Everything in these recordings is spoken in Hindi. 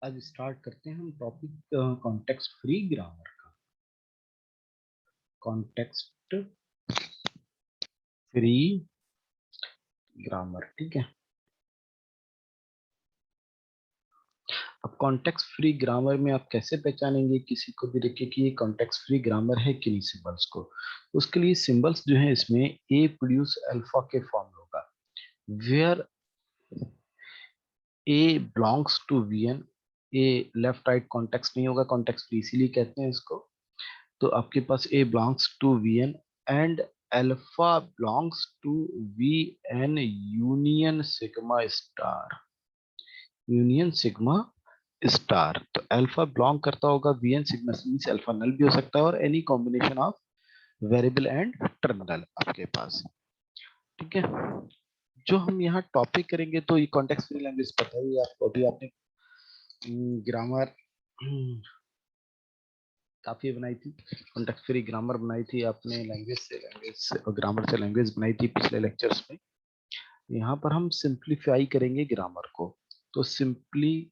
आज स्टार्ट करते हैं हम टॉपिक कॉन्टेक्स्ट फ्री ग्रामर का। कॉन्टेक्स्ट फ्री ग्रामर, ठीक है। अब कॉन्टेक्स्ट फ्री ग्रामर में आप कैसे पहचानेंगे किसी को भी देखिए कि ये कॉन्टेक्स्ट फ्री ग्रामर है कि नहीं सिंबल्स को। उसके लिए सिंबल्स जो है इसमें ए प्रोड्यूस अल्फा के फॉर्म होगा, where A belongs to V N. A left right context नहीं होगा, कॉन्टेक्स्ट फ्री इसीलिए कहते हैं इसको। तो आपके पास A belongs to V N and alpha belongs to V N union sigma star. Union sigma star, तो अल्फा बिलोंग करता होगा V N sigma, means alpha null भी हो सकता है और any combination of variable and terminal आपके पास, ठीक है। जो हम यहाँ टॉपिक करेंगे तो ये कॉन्टेक्स्ट फ्री लैंग्वेज पता ही है आपको, अभी आपने ग्रामर काफी बनाई थी, कॉन्टेक्स्ट फ्री ग्रामर बनाई थी आपने, लैंग्वेज से और ग्रामर से लैंग्वेज बनाई थी पिछले लेक्चर्स में। यहाँ पर हम सिंप्लीफाई करेंगे ग्रामर को, तो सिंप्लीफिकेशन,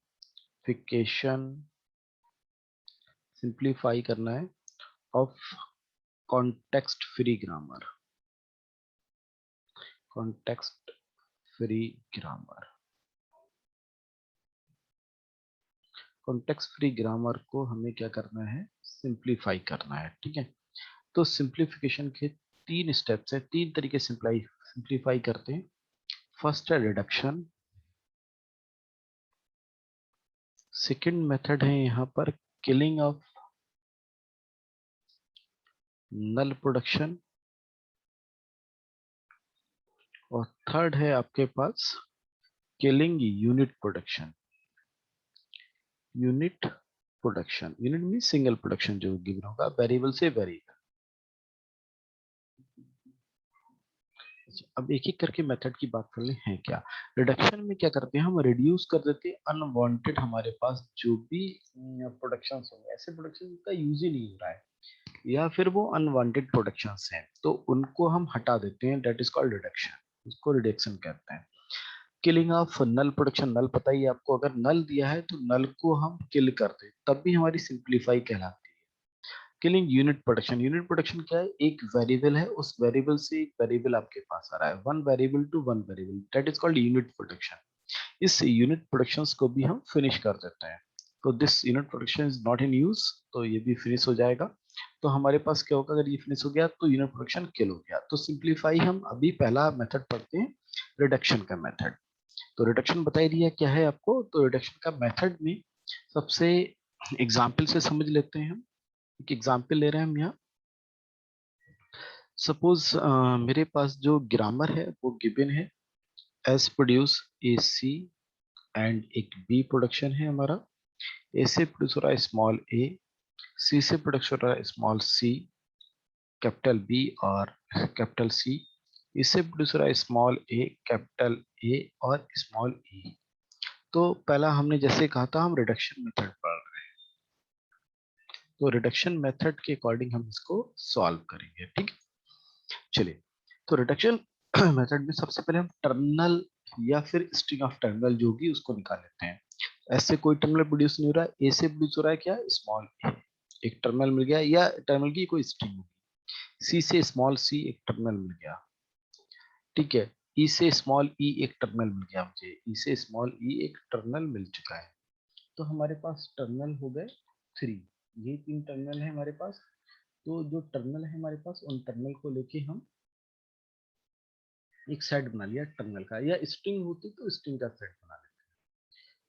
सिंप्लीफाई करना है of context free grammar. Context free grammar, context free grammar को हमें क्या करना है, सिंप्लीफाई करना है, ठीक है। तो सिंप्लीफिकेशन के तीन स्टेप्स है, तीन तरीके सिंप्लीफाई करते हैं। फर्स्ट है रिडक्शन, सेकंड मेथड है यहाँ पर किलिंग ऑफ नल प्रोडक्शन, और थर्ड है आपके पास killing unit production. Unit production, unit mean single production जो गिवन होगा वेरिएबल से वेरिएबल। अब एक एक करके मेथड की बात कर ले हैं क्या। रिडक्शन में क्या करते हैं, हम रिड्यूस कर देते हैं अनवांटेड हमारे पास जो भी प्रोडक्शन होंगे, ऐसे प्रोडक्शन का यूज ही नहीं हो रहा है या फिर वो अनवांटेड प्रोडक्शंस हैं तो उनको हम हटा देते हैं, दैट इज कॉल्ड रिडक्शन, उसको रिडक्शन कहते हैं। किलिंग ऑफ नल प्रोडक्शन, नल पता ही है आपको, अगर नल दिया है तो नल को हम किल करते हैं तब भी हमारी सिंप्लीफाई कहलाती है। Killing unit production, unit production क्या है, एक वेरिएबल है, उस वेरिएबल से एक वेरिएबल आपके पास आ रहा है, one variable to one variable, that is called unit production. इस यूनिट प्रोडक्शंस को भी हम फिनिश कर देते हैं। तो this unit production is not in use, तो ये भी फिनिश हो जाएगा। तो हमारे पास क्या होगा, अगर ये फिनिश हो गया तो यूनिट प्रोडक्शन किल हो गया। तो सिंप्लीफाई हम अभी पहला मेथड पढ़ते हैं, रिडक्शन का मेथड। तो रिडक्शन बता ही दिया क्या है आपको, तो रिडक्शन का मेथड में सबसे एग्जाम्पल से समझ लेते हैं हम। एक एग्जाम्पल ले रहे हैं हम यहाँ। सपोज मेरे पास जो ग्रामर है वो गिवन है, S produce A C and एक बी प्रोडक्शन है हमारा। ए से प्रोड्यूस हो रहा है स्मॉल ए, सी से प्रोड्यूस हो रहा है स्मॉल सी, कैपिटल बी और कैपिटल सी। इससे प्रोड्यूस हो रहा है स्मॉल ए, कैपिटल ए और स्मॉल ई। तो पहला हमने जैसे कहा था हम रिडक्शन मेथड पढ़ रहे हैं, तो रिडक्शन मेथड के अकॉर्डिंग हम इसको सॉल्व करेंगे, ठीक है। चलिए, तो रिडक्शन मेथड में सबसे पहले हम टर्मिनल या फिर स्ट्रिंग ऑफ टर्मिनल जो होगी उसको निकाल लेते हैं। ऐसे कोई टर्मिनल प्रोड्यूस नहीं हो रहा है, ए से प्रोड्यूस हो रहा है क्या, स्मॉल ए, एक टर्मिनल मिल गया, या टर्मिनल की कोई स्ट्रिंग होगी। सी से स्मॉल सी एक टर्मिनल मिल गया, ठीक है। ई से स्मॉल ई एक टर्मिनल मिल गया मुझे, ई से स्मॉल ई एक टर्मिनल मिल चुका है। तो हमारे पास टर्मिनल हो गए थ्री, ये तीन टर्मिनल है हमारे पास। तो जो टर्मिनल है हमारे पास उन टर्मिनल को लेके हम एक सेट बना लिया टर्मिनल का, या स्ट्रिंग होती तो स्ट्रिंग का सेट बना लेते हैं।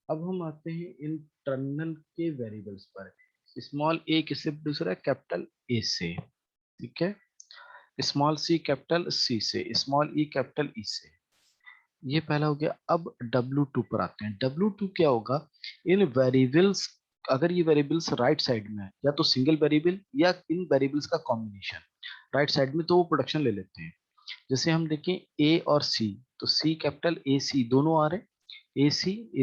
अब हम आते हैं इन टर्मिनल के वेरिएबल्स पर। स्मॉल ए किससे प्रोड्यूस हो रहा है, कैपिटल ए से, ठीक है। स्मॉल सी कैपिटल सी से, स्मॉल ई कैपिटल ई से। ये पहला हो गया। अब W2 पर आते हैं। W2 क्या होगा, इन वेरिएबल्स, अगर ये वेरिएबल्स राइट साइड में है या तो सिंगल वेरिएबल या इन वेरिएबल्स का कॉम्बिनेशन राइट साइड में, तो वो प्रोडक्शन ले लेते हैं। जैसे हम देखें ए और सी, तो सी कैपिटल ए सी दोनों आ रहे हैं, ए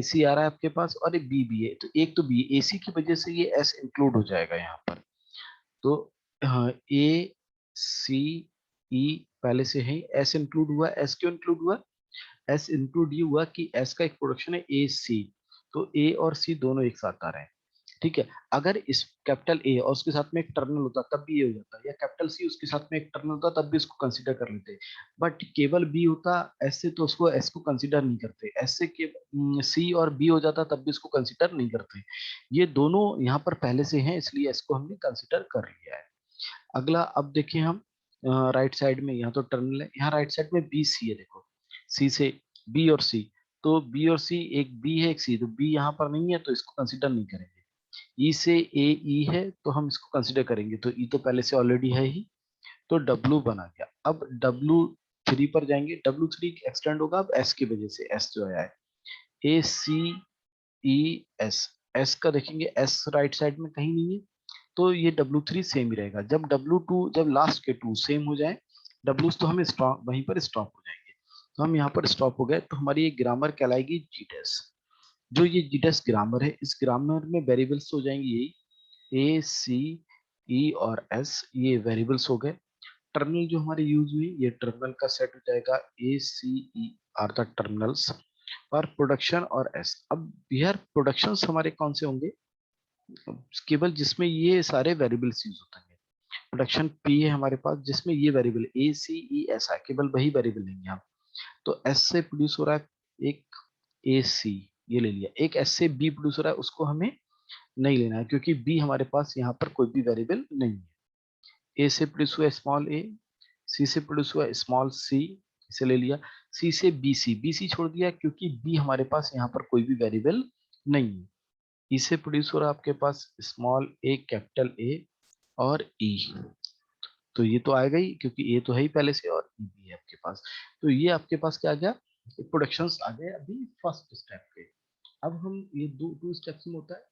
सी आ रहा है आपके पास, और बी भी है, तो एक तो बी ए सी की वजह से ये एस इंक्लूड हो जाएगा यहाँ पर। तो ए सी ई पहले से है, एस इंक्लूड हुआ, एस क्यों इंक्लूड हुआ, एस इंक्लूड ये हुआ कि एस का एक प्रोडक्शन है ए सी, तो ए और सी दोनों एक साथ आ रहे हैं, ठीक है। अगर इस कैपिटल ए और उसके साथ में एक टर्मिनल होता तब भी ये हो जाता, या कैपिटल सी उसके साथ में एक टर्मिनल होता तब भी इसको कंसीडर कर लेते, बट केवल बी होता ऐसे तो उसको एस को कंसीडर नहीं करते, ऐसे के सी और बी हो जाता तब भी इसको कंसीडर नहीं करते। ये दोनों यहाँ पर पहले से हैं इसलिए इसको हमने कंसीडर कर लिया है। अगला अब देखिए हम राइट साइड में, यहाँ तो टर्मिनल है, यहाँ राइट साइड में बी सी है, देखो सी से बी और सी, तो बी और सी, एक बी है एक सी, तो बी यहाँ पर नहीं है तो इसको कंसीडर नहीं करेंगे। ई से ए ई है तो हम इसको कंसीडर करेंगे, तो ई तो पहले से ऑलरेडी है ही, तो डब्लू बना गया। अब डब्लू थ्री पर जाएंगे, डब्लू थ्री एक्सटेंड होगा अब एस की वजह से, एस जो आया है ए सी ई एस, एस का देखेंगे एस राइट साइड में कहीं नहीं है, तो ये डब्लू थ्री सेम ही रहेगा। जब डब्लू टू, जब लास्ट के टू सेम हो जाए डब्लू, तो हम स्टॉप वहीं पर स्टॉप हो जाएंगे, तो हम यहाँ पर स्टॉप हो गए, तो हमारी ये ग्रामर कहलाएगी जीडस। जो ये जीडस ग्रामर है, इस ग्रामर में वेरिएबल्स हो जाएंगे यही ए सी ई और एस, ये वेरिएबल्स हो गए। टर्मिनल जो हमारे यूज हुई, ये टर्मिनल का सेट हो जाएगा, ए सी ई आर द टर्मिनल्स, और प्रोडक्शन और एस। अब यार प्रोडक्शंस हमारे कौन से होंगे, केवल जिसमें ये सारे वेरिएबल्स यूज होते हैं। प्रोडक्शन पी है हमारे पास जिसमें ये वेरिएबल ए सी ई एस है, केवल वही वेरिएबल लेंगे हम। तो एस से प्रोड्यूस हो रहा है एक ए सी, ये ले लिया। एक एस से बी प्रोड्यूस हो रहा है, उसको हमें नहीं लेना है क्योंकि बी हमारे पास यहाँ पर कोई भी वेरिएबल नहीं है। ए से प्रोड्यूस हुआ स्मॉल ए, सी से प्रोड्यूस हुआ स्मॉल सी, इसे ले लिया। सी से बी सी, बी सी छोड़ दिया क्योंकि बी हमारे पास यहाँ पर कोई भी वेरिएबल नहीं है। ई से प्रोड्यूस हो रहा है आपके पास स्मॉल ए कैपिटल ए और ई, तो ये तो आएगा ही क्योंकि ए तो है ही पहले से और ई भी है आपके पास। तो ये आपके पास क्या आ गया, प्रोडक्शंस आ गए अभी फर्स्ट स्टेप पे। अब हम ये दो टू स्टेप्स में होता है,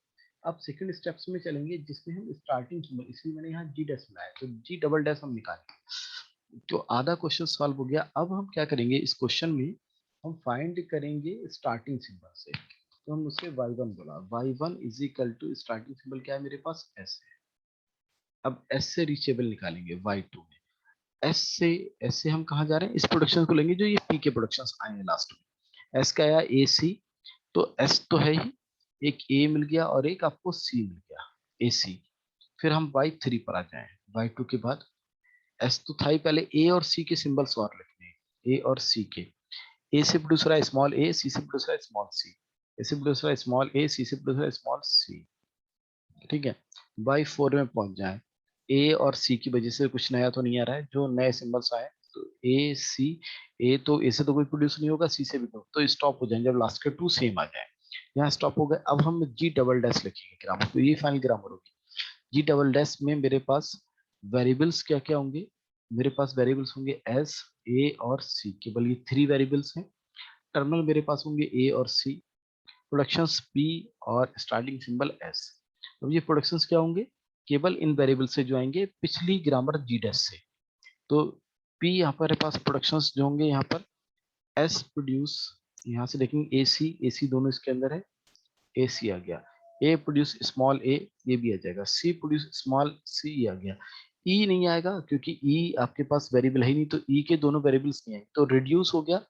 अब सेकंड स्टेप्स में चलेंगे जिसमें हम स्टार्टिंग सिंबल, इसलिए मैंने यहाँ जी डैश बनाया, तो जी डबल डैश हम निकालेंगे, तो आधा क्वेश्चन सॉल्व हो गया। अब हम क्या करेंगे इस क्वेश्चन में, हम फाइंड करेंगे स्टार्टिंग सिंबल से, तो हम उससे y1 बोला, y1 is equal to starting symbol क्या है मेरे पास s है। अब s से रीचेबल निकालेंगे y2 में, एस से हम कहाँ जा रहे हैं, इस प्रोडक्शन को लेंगे जो ये पी के प्रोडक्शन आए हैं लास्ट में। एस का आया ए सी, तो एस तो है ही, एक ए मिल गया और एक आपको सी मिल गया, ए सी। फिर हम वाई थ्री पर आ जाए, वाई टू के बाद एस तो था ही, पहले ए और सी के सिंबल्स और लिखने हैं, ए और सी के। ए से प्रोड्यूस हो रहा है स्मॉल ए, सी से प्रोड्यूस हो रहा है स्मॉल सी, ए से प्रोड्यूस हो रहा है स्मॉल ए, सी से प्रोड्यूस हो रहा है स्मॉल सी, ठीक है। बाई फोर में पहुंच जाए, ए और सी की वजह से कुछ नया तो नहीं आ रहा है, जो नए सिंबल्स आए, तो ए सी, ए तो ए से तो कोई प्रोड्यूस नहीं होगा, सी से भी तो स्टॉप हो जाएंगे जब लास्ट के टू सेम आ जाए। यहाँ स्टॉप हो गए। अब हम जी डबल डैश लिखेंगे ग्रामर, तो ये फाइनल ग्रामर होगी। जी डबल डैश में मेरे पास वेरिएबल्स क्या क्या होंगे, मेरे पास वेरिएबल्स होंगे एस ए और सी, केवल ये थ्री वेरिएबल्स हैं। टर्मिनल मेरे पास होंगे ए और सी, प्रोडक्शंस पी और स्टार्टिंग सिंबल एस। अब ये प्रोडक्शंस क्या होंगे, केवल इन वेरिएबल से जो आएंगे पिछली ग्रामर जी डैश से। तो पी यहाँ पर पास प्रोडक्शंस जो होंगे, यहाँ पर एस प्रोड्यूस, यहाँ से देखेंगे ए सी दोनों इसके अंदर है, ए सी आ गया। ए प्रोड्यूस स्मॉल ए, ये भी आ जाएगा। सी प्रोड्यूस स्मॉल सी आ गया। ई नहीं आएगा क्योंकि ई आपके पास वेरिएबल है ही नहीं, तो ई के दोनों वेरिएबल्स नहीं आएंगे, तो रिड्यूस हो गया।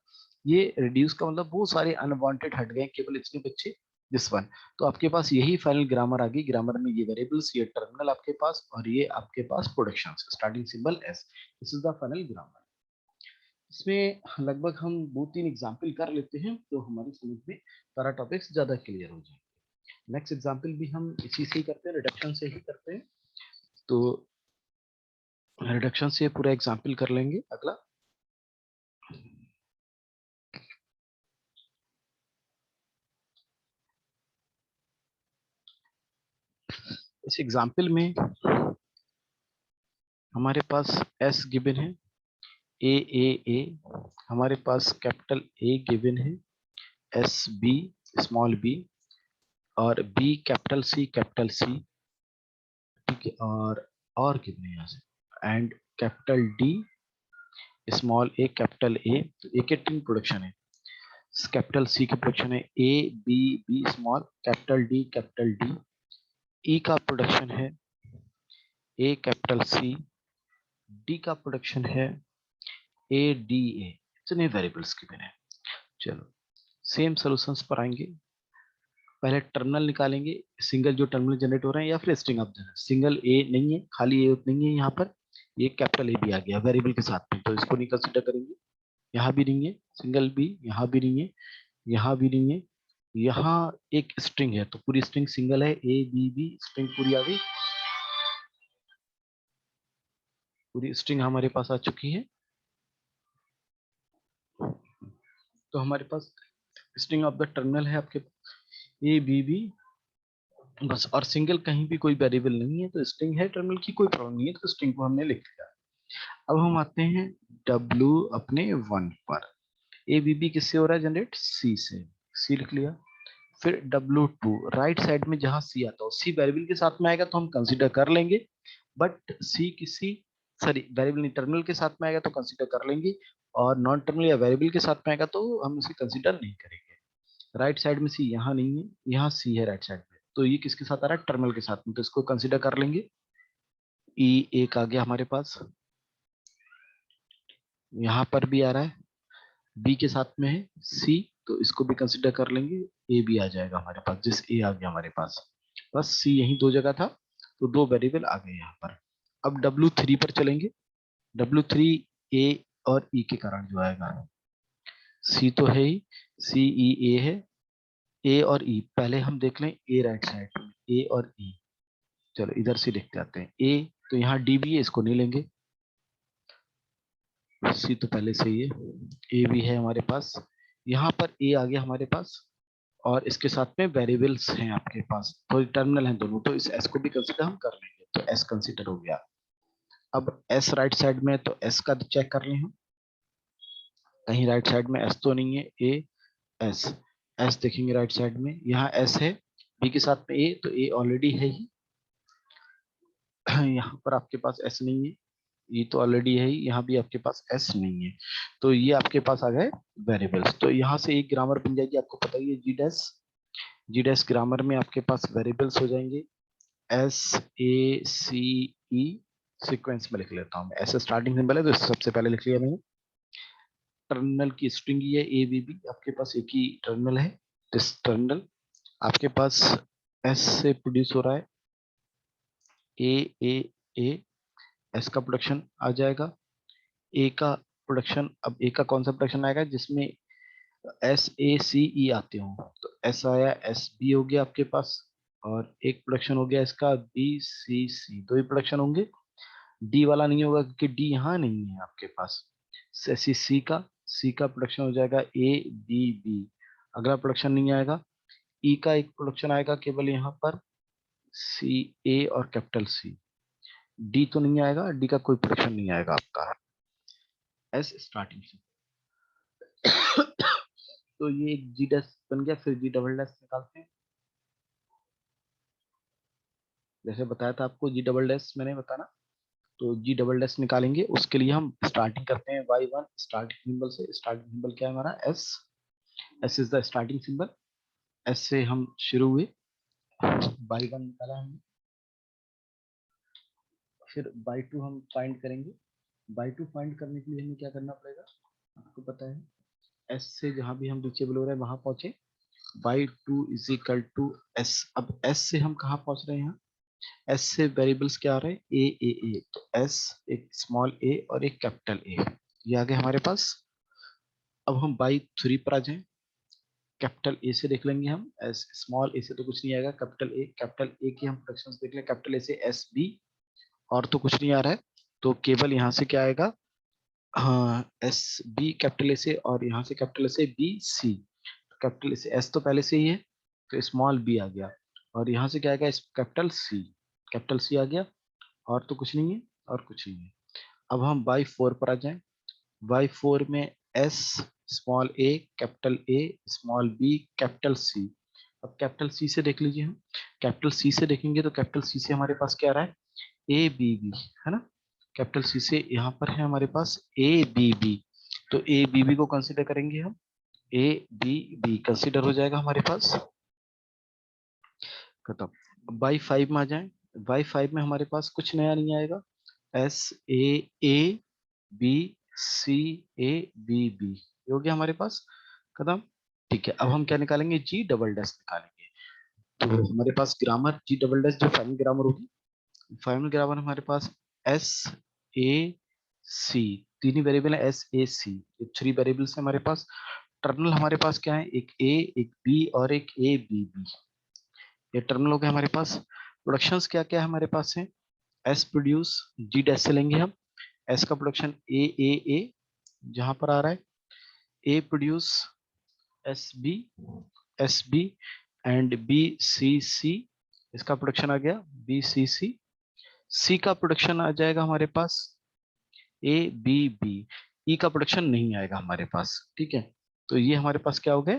ये रिड्यूस का मतलब वो सारे अनवांटेड हट गए, केवल इसके बच्चे दिस वन। तो आपके पास यही फाइनल ग्रामर आ गई। ग्रामर में ये वेरिएबल्स, ये टर्मिनल आपके पास, और ये आपके पास production starting symbol S, this is the final grammar. इसमें लगभग हम दो तीन एग्जाम्पल कर लेते हैं तो हमारी समझ में सारा टॉपिक्स ज्यादा क्लियर हो जाए। नेक्स्ट एग्जाम्पल भी हम इसी से ही करते हैं, रिडक्शन से ही करते हैं, तो रिडक्शन से पूरा एग्जाम्पल कर लेंगे अगला। इस एग्जाम्पल में हमारे पास एस गिवन है, ए हमारे पास कैपिटल ए गिवन है, एस बी स्मॉल बी, और बी कैपिटल सी, ठीक है, और गिवन है यहाँ से, and capital D small A capital A, तो ए के तीन प्रोडक्शन है। कैपिटल सी की प्रोडक्शन है A B B small, capital D. E का प्रोडक्शन है ए कैपिटल सी, डी का प्रोडक्शन है ए डी ए। इतने वेरिएबल्स गिवन है। चलो सेम सॉल्यूशंस पर आएंगे। पहले टर्मिनल निकालेंगे, सिंगल जो टर्मिनल जनरेट हो रहे हैं या फिर स्ट्रिंग ऑफ जनरेट। सिंगल ए नहीं है, खाली ए नहीं है यहाँ पर, ये कैपिटल ए भी आ गया वेरिएबल के साथ में, तो इसको नहीं कंसिडर करेंगे। यहाँ भी नहीं है सिंगल बी, यहाँ भी नहीं है, यहाँ भी नहीं है, यहाँ एक स्ट्रिंग है तो पूरी स्ट्रिंग सिंगल है, ए बी बी स्ट्रिंग पूरी आ गई, पूरी स्ट्रिंग हमारे पास आ चुकी है। तो हमारे पास स्ट्रिंग ऑफ द टर्मिनल है आपके ए बी बी बस, और सिंगल कहीं भी कोई वेरिएबल नहीं है, तो स्ट्रिंग है टर्मिनल की, कोई प्रॉब्लम नहीं है, तो स्ट्रिंग को हमने लिख लिया। अब हम आते हैं W अपने 1 पर। ए बी बी किससे हो रहा है जनरेट, सी से, सी लिख लिया। फिर W2 राइट साइड में जहां सी आता हो, सी वेरिएबल के साथ में आएगा तो हम कंसीडर कर लेंगे, बट सी किसी सॉरी वेरिएबल नहीं टर्मिनल के साथ में आएगा तो कंसीडर कर लेंगे, और नॉन टर्मिनल या वेरिएबल के साथ में आएगा तो हम उसे कंसीडर नहीं करेंगे। राइट साइड में सी यहाँ नहीं है, यहाँ सी है राइट साइड में, तो ये किसके साथ आ रहा है, टर्मिनल के साथ में, तो इसको कंसीडर कर लेंगे। ई एक आ गया हमारे पास, यहाँ पर भी आ रहा है, बी के साथ में है सी, तो इसको भी कंसीडर कर लेंगे, ए भी आ जाएगा हमारे पास, जिस ए आ गया हमारे पास, बस सी यही दो जगह था, तो दो वेरिएबल आ गए यहाँ पर। अब W3 पर चलेंगे, W3 ए और ई के कारण जो आएगा, सी तो है ही, सी ई ए है, ए और ई पहले हम देख लें, ए राइट साइड में ए और ई, चलो इधर से देखते आते हैं। ए तो यहाँ डी भी है, इसको नहीं लेंगे, सी तो पहले से ही है, ए भी है हमारे पास, यहाँ पर ए आ गया हमारे पास, और इसके साथ में वेरिएबल्स हैं आपके पास, तो टर्मिनल हैं दोनों, तो इस एस को भी कंसीडर हम कर लेंगे, तो एस कंसीडर हो गया। अब एस राइट साइड में, तो एस का चेक कर लें हम, कहीं राइट साइड में एस तो नहीं है, ए एस, एस देखेंगे राइट साइड में, यहाँ एस है, बी के साथ में ए, तो ए ऑलरेडी है ही, यहाँ पर आपके पास एस नहीं है, ये तो ऑलरेडी है ही, यहाँ भी आपके पास एस नहीं है, तो ये आपके पास आ गए वेरिएबल्स। तो यहाँ से एक ग्रामर बन जाएगी, आपको पता ही है, जी डैश, जी डैश ग्रामर में आपके पास वेरिएबल्स हो जाएंगे S A C E, sequence में लिख लेता हूँ मैं, ऐसे स्टार्टिंग सिंबल है तो सबसे पहले लिख लिया मैंने। टर्मिनल की स्ट्रिंग ही है ए बी बी, आपके पास एक ही टर्मिनल है, दिस टर्मिनल आपके पास एस से प्रोड्यूस हो रहा है, ए ए ए, एस का प्रोडक्शन आ जाएगा, ए का प्रोडक्शन, अब ए का कौन सा प्रोडक्शन आएगा जिसमें एस ए सी ई आते हो, तो एस आया, एस बी हो गया आपके पास, और एक प्रोडक्शन हो गया इसका बी सी सी, दो ही प्रोडक्शन होंगे, डी वाला नहीं होगा क्योंकि डी यहाँ नहीं है आपके पास। सी सी का प्रोडक्शन हो जाएगा ए बी बी, अगला प्रोडक्शन नहीं आएगा। ई का एक प्रोडक्शन आएगा केवल यहाँ पर, सी ए और कैपिटल सी, डी तो नहीं आएगा, डी का कोई प्रोडक्शन नहीं आएगा आपका, एस स्टार्टिंग से। तो ये एक जी डैश बन गया, फिर जी डबल डैश निकालते हैं, जैसे बताया था आपको जी डबल डैश मैंने बताना, तो जी डबल डैश निकालेंगे, उसके लिए हम स्टार्टिंग करते हैं वाई वन स्टार्टिंग सिंबल से। स्टार्टिंग सिंबल क्या है हमारा, S, S is the starting symbol, S से हम शुरू हुए, बाई वन निकाला हमने, फिर बाई टू हम फाइंड करेंगे। बाई टू फाइंड करने के लिए हमें क्या करना पड़ेगा, आपको पता है, एस से जहां भी हम रीचेबल हो रहे हैं वहां पहुंचे, Y two is equal to S. अब एस से हम कहाँ पहुंच रहे हैं, यहाँ एस से वेरिएबल्स क्या आ रहे हैं, ए, तो एस एक स्मॉल ए और एक कैपिटल ए, ये आ गए हमारे पास। अब हम बाई थ्री पर आ जाएं, कैपिटल ए से देख लेंगे हम, एस स्मॉल ए से तो कुछ नहीं आएगा, कैपिटल ए की हम फ्रैक्शंस देख लें, कैपिटल ए से एस बी, और तो कुछ नहीं आ रहा है, तो केवल यहाँ से क्या आएगा, हाँ एस बी कैपिटल ए से, और यहाँ से कैपिटल ए से बी सी, कैपिटल ए से एस तो पहले से ही है, तो स्मॉल बी आ गया, और यहाँ से क्या आएगा, कैपिटल सी आ गया, और तो कुछ नहीं है, और कुछ नहीं है। अब हम बाई फोर पर आ जाएं, बाई फोर में एस स्मॉल ए स्मॉल बी कैपिटल सी। अब कैपिटल सी से देख लीजिए, हम कैपिटल सी से देखेंगे तो कैपिटल सी से हमारे पास क्या आ रहा है, ए बी बी, है ना, कैपिटल सी से यहाँ पर है हमारे पास ए बी बी, तो ए बी बी को कंसिडर करेंगे हम, ए बी बी कंसिडर हो जाएगा हमारे पास, खत्म। बाई फाइव में आ जाए, बाई फाइव में हमारे पास कुछ नया नहीं आएगा, S A B C A B B, ये हो गया हमारे पास, खत्म। ठीक है, अब हम क्या निकालेंगे, जी डबल डैश निकालेंगे। तो हमारे पास ग्रामर जी डबल डैश जो फाइनल ग्रामर होगी, फाइनल ग्रामर हमारे पास एस ए सी, तीन ही वेरिएबल है एस ए सी, ये थ्री वेरिएबल्स है हमारे पास। टर्मिनल हमारे पास क्या है, एक ए, एक बी और एक ए बी बी, ये टर्मिनल हो गया हमारे पास। प्रोडक्शंस क्या क्या है हमारे पास है, एस प्रोड्यूस जी डैश से लेंगे हम, एस का प्रोडक्शन ए जहां पर आ रहा है, A produce S B and B C, इसका प्रोडक्शन आ गया बी सी का प्रोडक्शन आ जाएगा हमारे पास ए बी बी, ई का प्रोडक्शन नहीं आएगा हमारे पास, ठीक है। तो ये हमारे पास क्या हो गए,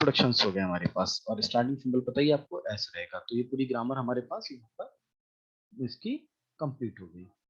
प्रोडक्शंस हो गए हमारे पास, और स्टार्टिंग सिंबल पता ही आपको ऐसे रहेगा। तो ये पूरी ग्रामर हमारे पास यहाँ पर इसकी कंप्लीट हो गई।